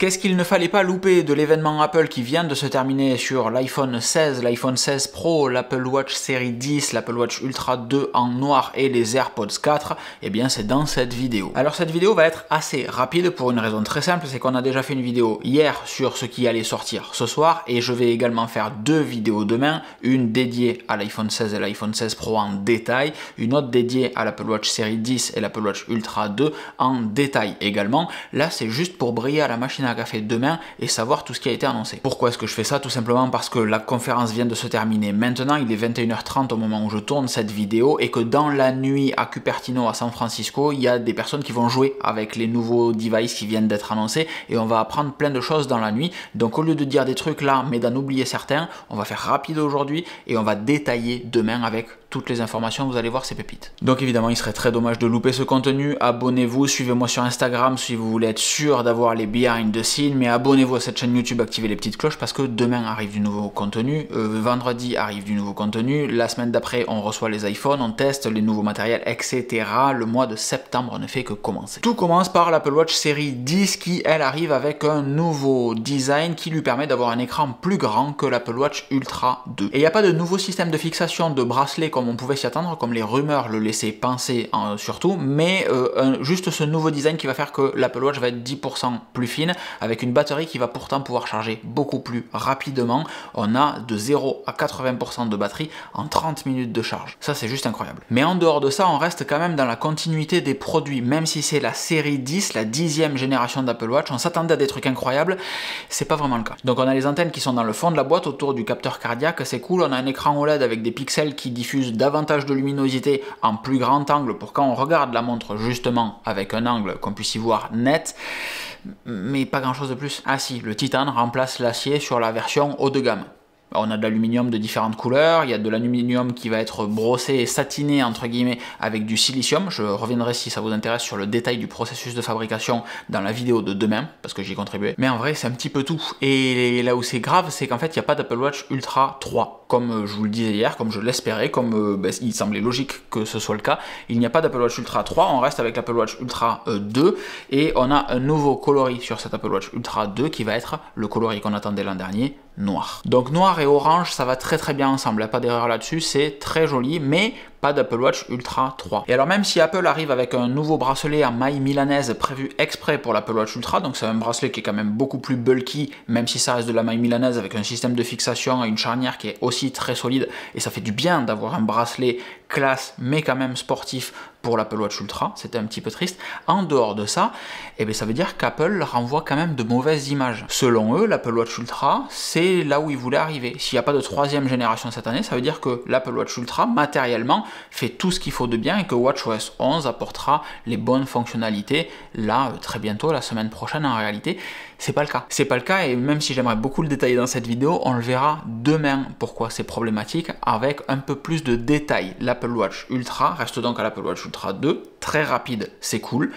Qu'est-ce qu'il ne fallait pas louper de l'événement Apple qui vient de se terminer sur l'iPhone 16, l'iPhone 16 Pro, l'Apple Watch série 10, l'Apple Watch Ultra 2 en noir et les AirPods 4? Eh bien c'est dans cette vidéo. Alors cette vidéo va être assez rapide pour une raison très simple, c'est qu'on a déjà fait une vidéo hier sur ce qui allait sortir ce soir et je vais également faire deux vidéos demain, une dédiée à l'iPhone 16 et l'iPhone 16 Pro en détail, une autre dédiée à l'Apple Watch série 10 et l'Apple Watch Ultra 2 en détail également. Là c'est juste pour briller à la machine à café demain et savoir tout ce qui a été annoncé. Pourquoi est-ce que je fais ça? Tout simplement parce que la conférence vient de se terminer maintenant, il est 21h30 au moment où je tourne cette vidéo et que dans la nuit à Cupertino à San Francisco, il y a des personnes qui vont jouer avec les nouveaux devices qui viennent d'être annoncés et on va apprendre plein de choses dans la nuit. Donc au lieu de dire des trucs là mais d'en oublier certains, on va faire rapide aujourd'hui et on va détailler demain avec toutes les informations, vous allez voir, c'est pépites. Donc évidemment, il serait très dommage de louper ce contenu. Abonnez-vous, suivez-moi sur Instagram si vous voulez être sûr d'avoir les behind the scenes, mais abonnez-vous à cette chaîne YouTube, activez les petites cloches parce que demain arrive du nouveau contenu, vendredi arrive du nouveau contenu, la semaine d'après on reçoit les iPhones, on teste les nouveaux matériels, etc. Le mois de septembre ne fait que commencer. Tout commence par l'Apple Watch série 10 qui, elle, arrive avec un nouveau design qui lui permet d'avoir un écran plus grand que l'Apple Watch Ultra 2. Et il n'y a pas de nouveau système de fixation de bracelet comme on pouvait s'y attendre, comme les rumeurs le laissaient penser surtout, mais juste ce nouveau design qui va faire que l'Apple Watch va être 10% plus fine, avec une batterie qui va pourtant pouvoir charger beaucoup plus rapidement. On a de 0 à 80% de batterie en 30 minutes de charge. Ça c'est juste incroyable. Mais en dehors de ça, on reste quand même dans la continuité des produits, même si c'est la série 10, la 10e génération d'Apple Watch, on s'attendait à des trucs incroyables, c'est pas vraiment le cas. Donc on a les antennes qui sont dans le fond de la boîte autour du capteur cardiaque, c'est cool, on a un écran OLED avec des pixels qui diffusent davantage de luminosité en plus grand angle pour quand on regarde la montre justement avec un angle qu'on puisse y voir net, mais pas grand chose de plus. Ah si, le titane remplace l'acier sur la version haut de gamme. On a de l'aluminium de différentes couleurs, il y a de l'aluminium qui va être brossé et satiné entre guillemets avec du silicium. Je reviendrai si ça vous intéresse sur le détail du processus de fabrication dans la vidéo de demain, parce que j'y contribué. Mais en vrai c'est un petit peu tout. Et là où c'est grave, c'est qu'en fait il n'y a pas d'Apple Watch Ultra 3. Comme je vous le disais hier, comme je l'espérais, comme il semblait logique que ce soit le cas, il n'y a pas d'Apple Watch Ultra 3, on reste avec l'Apple Watch Ultra 2 et on a un nouveau coloris sur cet Apple Watch Ultra 2 qui va être le coloris qu'on attendait l'an dernier, noir. Donc noir et orange, ça va très bien ensemble, pas d'erreur là-dessus, c'est très joli, mais pas d'Apple Watch Ultra 3. Et alors même si Apple arrive avec un nouveau bracelet en maille milanaise prévu exprès pour l'Apple Watch Ultra, donc c'est un bracelet qui est quand même beaucoup plus bulky, même si ça reste de la maille milanaise avec un système de fixation et une charnière qui est aussi très solide, et ça fait du bien d'avoir un bracelet classe mais quand même sportif pour l'Apple Watch Ultra, c'était un petit peu triste. En dehors de ça, eh bien, ça veut dire qu'Apple renvoie quand même de mauvaises images. Selon eux, l'Apple Watch Ultra, c'est là où ils voulaient arriver. S'il n'y a pas de troisième génération cette année, ça veut dire que l'Apple Watch Ultra, matériellement, fait tout ce qu'il faut de bien et que WatchOS 11 apportera les bonnes fonctionnalités là, très bientôt, la semaine prochaine en réalité. C'est pas le cas. C'est pas le cas et même si j'aimerais beaucoup le détailler dans cette vidéo, on le verra demain pourquoi c'est problématique avec un peu plus de détails. L'Apple Watch Ultra reste donc à l'Apple Watch Ultra 2, très rapide, c'est cool,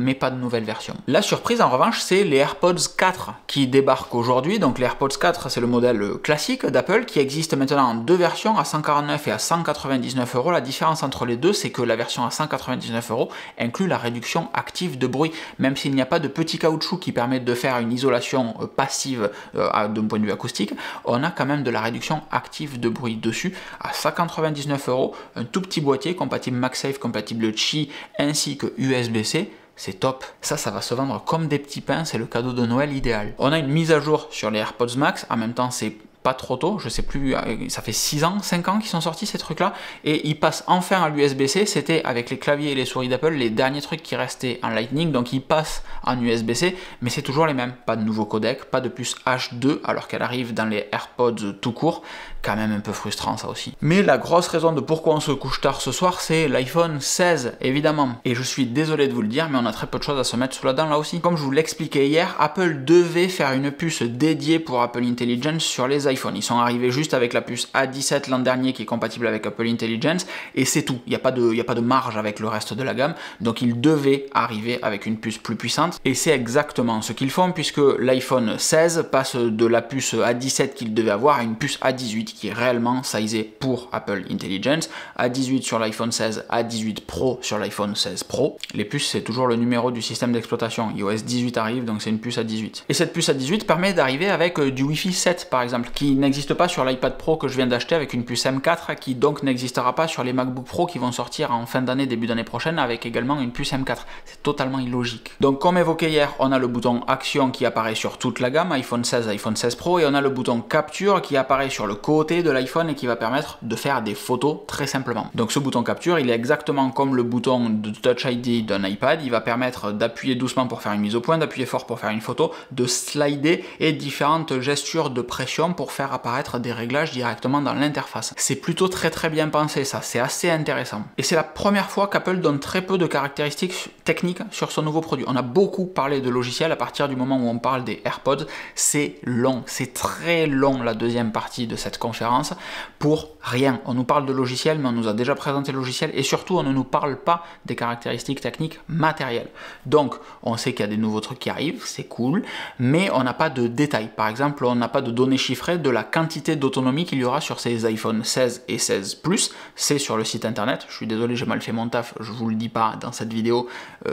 mais pas de nouvelle version. La surprise en revanche, c'est les AirPods 4 qui débarquent aujourd'hui. Donc les AirPods 4, c'est le modèle classique d'Apple qui existe maintenant en deux versions, à 149 et à 199 euros. La différence entre les deux, c'est que la version à 199 euros inclut la réduction active de bruit, même s'il n'y a pas de petit caoutchouc qui permet de faire une isolation passive d'un point de vue acoustique, on a quand même de la réduction active de bruit dessus à 199 euros, un tout petit boîtier compatible MagSafe, compatible Qi ainsi que USB-C. C'est top. Ça va se vendre comme des petits pains, c'est le cadeau de Noël idéal. On a une mise à jour sur les AirPods Max, en même temps c'est pas trop tôt, je sais plus, ça fait 6 ans, 5 ans qu'ils sont sortis ces trucs là, et ils passent enfin à l'USB-C, c'était avec les claviers et les souris d'Apple les derniers trucs qui restaient en Lightning, donc ils passent en USB-C, mais c'est toujours les mêmes, pas de nouveau codec, pas de puce H2 alors qu'elle arrive dans les AirPods tout court, quand même un peu frustrant ça aussi. Mais la grosse raison de pourquoi on se couche tard ce soir, c'est l'iPhone 16 évidemment, et je suis désolé de vous le dire, mais on a très peu de choses à se mettre sous la dent là aussi. Comme je vous l'expliquais hier, Apple devait faire une puce dédiée pour Apple Intelligence sur les les iPhones. Ils sont arrivés juste avec la puce A17 l'an dernier qui est compatible avec Apple Intelligence et c'est tout. Il n'y a pas de marge avec le reste de la gamme. Donc ils devaient arriver avec une puce plus puissante et c'est exactement ce qu'ils font puisque l'iPhone 16 passe de la puce A17 qu'il devait avoir à une puce A18 qui est réellement sizée pour Apple Intelligence. A18 sur l'iPhone 16, A18 Pro sur l'iPhone 16 Pro. Les puces, c'est toujours le numéro du système d'exploitation. iOS 18 arrive, donc c'est une puce A18. Et cette puce A18 permet d'arriver avec du Wi-Fi 7 par exemple, qui n'existe pas sur l'iPad Pro que je viens d'acheter avec une puce M4, qui donc n'existera pas sur les MacBook Pro qui vont sortir en fin d'année, début d'année prochaine avec également une puce M4. C'est totalement illogique. Donc comme évoqué hier, on a le bouton Action qui apparaît sur toute la gamme, iPhone 16, iPhone 16 Pro, et on a le bouton Capture qui apparaît sur le côté de l'iPhone et qui va permettre de faire des photos très simplement. Donc ce bouton Capture, il est exactement comme le bouton de Touch ID d'un iPad, il va permettre d'appuyer doucement pour faire une mise au point, d'appuyer fort pour faire une photo, de slider et différentes gestures de pression pour faire apparaître des réglages directement dans l'interface. C'est plutôt très bien pensé ça, c'est assez intéressant. Et c'est la première fois qu'Apple donne très peu de caractéristiques techniques sur son nouveau produit. On a beaucoup parlé de logiciel à partir du moment où on parle des AirPods, c'est long, c'est très long la deuxième partie de cette conférence pour rien. On nous parle de logiciel mais on nous a déjà présenté le logiciel et surtout on ne nous parle pas des caractéristiques techniques matérielles. Donc on sait qu'il y a des nouveaux trucs qui arrivent, c'est cool, mais on n'a pas de détails. Par exemple, on n'a pas de données chiffrées de la quantité d'autonomie qu'il y aura sur ces iPhone 16 et 16 Plus. C'est sur le site internet. Je suis désolé, j'ai mal fait mon taf, je vous le dis pas dans cette vidéo.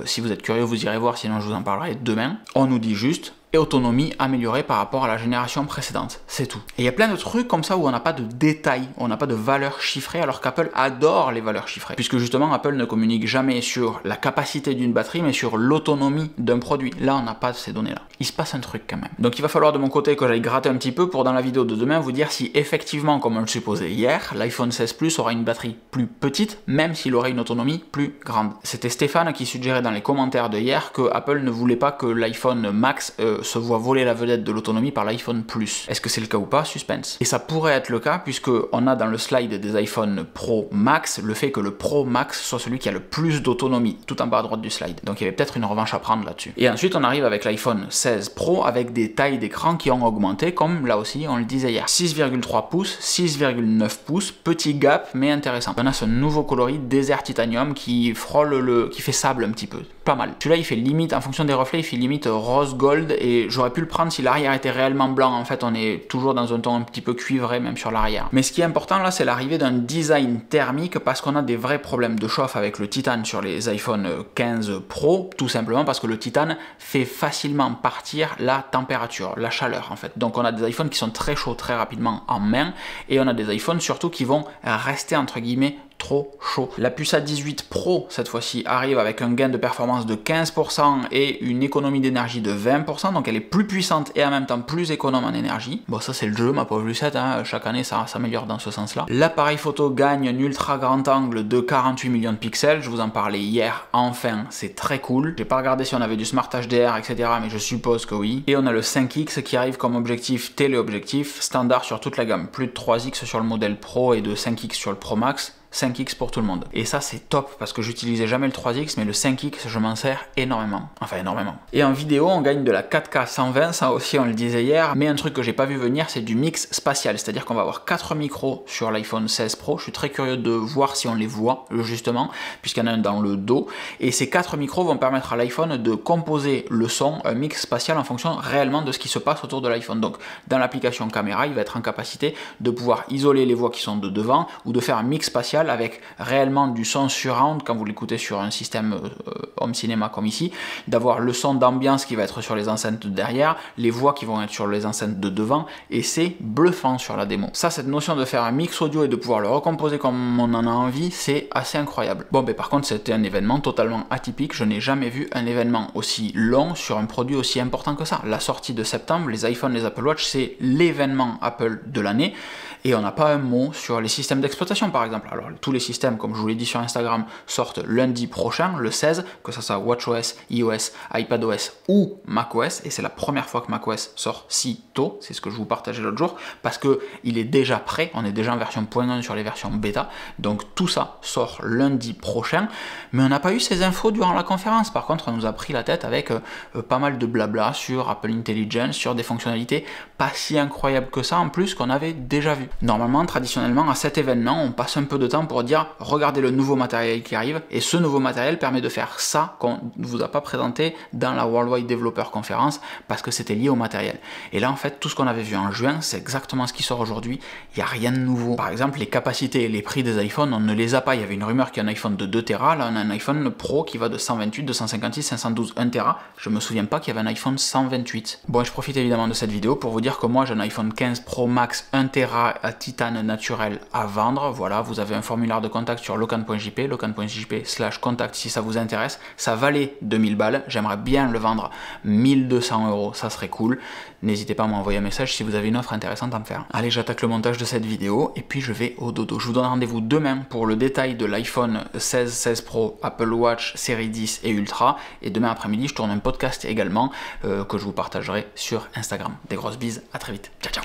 Si vous êtes curieux, vous irez voir, sinon je vous en parlerai demain. On nous dit juste autonomie améliorée par rapport à la génération précédente, c'est tout. Et il y a plein de trucs comme ça où on n'a pas de détails, on n'a pas de valeurs chiffrées, alors qu'Apple adore les valeurs chiffrées, puisque justement Apple ne communique jamais sur la capacité d'une batterie, mais sur l'autonomie d'un produit. Là, on n'a pas ces données-là. Il se passe un truc quand même. Donc il va falloir de mon côté que j'aille gratter un petit peu pour dans la vidéo de demain vous dire si effectivement, comme on le supposait hier, l'iPhone 16 Plus aura une batterie plus petite, même s'il aurait une autonomie plus grande. C'était Stéphane qui suggérait dans les commentaires de hier que Apple ne voulait pas que l'iPhone Max se voit voler la vedette de l'autonomie par l'iPhone Plus. Est-ce que c'est le cas ou pas? Suspense. Et ça pourrait être le cas puisque on a dans le slide des iPhone Pro Max le fait que le Pro Max soit celui qui a le plus d'autonomie, tout en bas à droite du slide. Donc il y avait peut-être une revanche à prendre là-dessus. Et ensuite on arrive avec l'iPhone 16 Pro avec des tailles d'écran qui ont augmenté, comme là aussi on le disait hier. 6,3 pouces, 6,9 pouces, petit gap mais intéressant. On a ce nouveau coloris Desert Titanium qui frôle qui fait sable un petit peu. Pas mal. Celui-là il fait limite, en fonction des reflets, il fait limite rose gold et j'aurais pu le prendre si l'arrière était réellement blanc. En fait on est toujours dans un ton un petit peu cuivré même sur l'arrière. Mais ce qui est important là c'est l'arrivée d'un design thermique parce qu'on a des vrais problèmes de chauffe avec le titane sur les iPhone 15 Pro, tout simplement parce que le titane fait facilement partir la température, la chaleur en fait. Donc on a des iPhones qui sont très chauds très rapidement en main et on a des iPhones surtout qui vont rester entre guillemets trop chaud. La puce A18 Pro cette fois-ci arrive avec un gain de performance de 15% et une économie d'énergie de 20%, donc elle est plus puissante et en même temps plus économe en énergie. Bon ça c'est le jeu ma pauvre Lucette, hein. Chaque année ça s'améliore dans ce sens-là. L'appareil photo gagne un ultra grand angle de 48 millions de pixels, je vous en parlais hier, enfin c'est très cool. J'ai pas regardé si on avait du Smart HDR etc, mais je suppose que oui. Et on a le 5X qui arrive comme objectif téléobjectif standard sur toute la gamme, plus de 3X sur le modèle Pro et de 5X sur le Pro Max. 5X pour tout le monde. Et ça c'est top parce que j'utilisais jamais le 3X mais le 5X je m'en sers énormément. Enfin énormément. Et en vidéo on gagne de la 4K 120, ça aussi on le disait hier, mais un truc que j'ai pas vu venir c'est du mix spatial, c'est-à-dire qu'on va avoir 4 micros sur l'iPhone 16 Pro. Je suis très curieux de voir si on les voit justement, puisqu'il y en a un dans le dos. Et ces 4 micros vont permettre à l'iPhone de composer le son, un mix spatial en fonction réellement de ce qui se passe autour de l'iPhone. Donc dans l'application caméra, il va être en capacité de pouvoir isoler les voix qui sont de devant ou de faire un mix spatial avec réellement du son surround quand vous l'écoutez sur un système home cinéma comme ici, d'avoir le son d'ambiance qui va être sur les enceintes de derrière, les voix qui vont être sur les enceintes de devant, et c'est bluffant sur la démo. Ça, cette notion de faire un mix audio et de pouvoir le recomposer comme on en a envie, c'est assez incroyable. Bon, mais par contre, c'était un événement totalement atypique, je n'ai jamais vu un événement aussi long sur un produit aussi important que ça. La sortie de septembre, les iPhones, les Apple Watch, c'est l'événement Apple de l'année, et on n'a pas un mot sur les systèmes d'exploitation par exemple. Alors Alors tous les systèmes, comme je vous l'ai dit sur Instagram, sortent lundi prochain, le 16, que ce soit WatchOS, iOS, iPadOS ou macOS, et c'est la première fois que macOS sort si tôt, c'est ce que je vous partageais l'autre jour, parce qu'il est déjà prêt, on est déjà en version 0.1 sur les versions bêta, donc tout ça sort lundi prochain, mais on n'a pas eu ces infos durant la conférence. Par contre, on nous a pris la tête avec pas mal de blabla sur Apple Intelligence, sur des fonctionnalités pas si incroyables que ça en plus qu'on avait déjà vu. Normalement, traditionnellement, à cet événement, on passe un peu de temps pour dire regardez le nouveau matériel qui arrive, et ce nouveau matériel permet de faire ça qu'on ne vous a pas présenté dans la Worldwide Developer Conference parce que c'était lié au matériel. Et là, en fait, tout ce qu'on avait vu en juin, c'est exactement ce qui sort aujourd'hui. Il n'y a rien de nouveau. Par exemple, les capacités et les prix des iPhones, on ne les a pas. Il y avait une rumeur qu'il y a un iPhone de 2 Tera, là on a un iPhone Pro qui va de 128, 256, 512, 1 Tera. Je me souviens pas qu'il y avait un iPhone 128. Bon, je profite évidemment de cette vidéo pour vous dire que moi j'ai un iPhone 15 Pro Max 1 Tera à titane naturel à vendre. Voilà, vous avez un formulaire de contact sur locan.jp, locan.jp/contact si ça vous intéresse. Ça valait 2000 balles, j'aimerais bien le vendre 1200 €, ça serait cool. N'hésitez pas à m'envoyer un message si vous avez une offre intéressante à me faire. Allez, j'attaque le montage de cette vidéo et puis je vais au dodo. Je vous donne rendez-vous demain pour le détail de l'iPhone 16, 16 Pro, Apple Watch série 10 et Ultra. Et demain après-midi, je tourne un podcast également que je vous partagerai sur Instagram. Des grosses bises, à très vite. Ciao, ciao.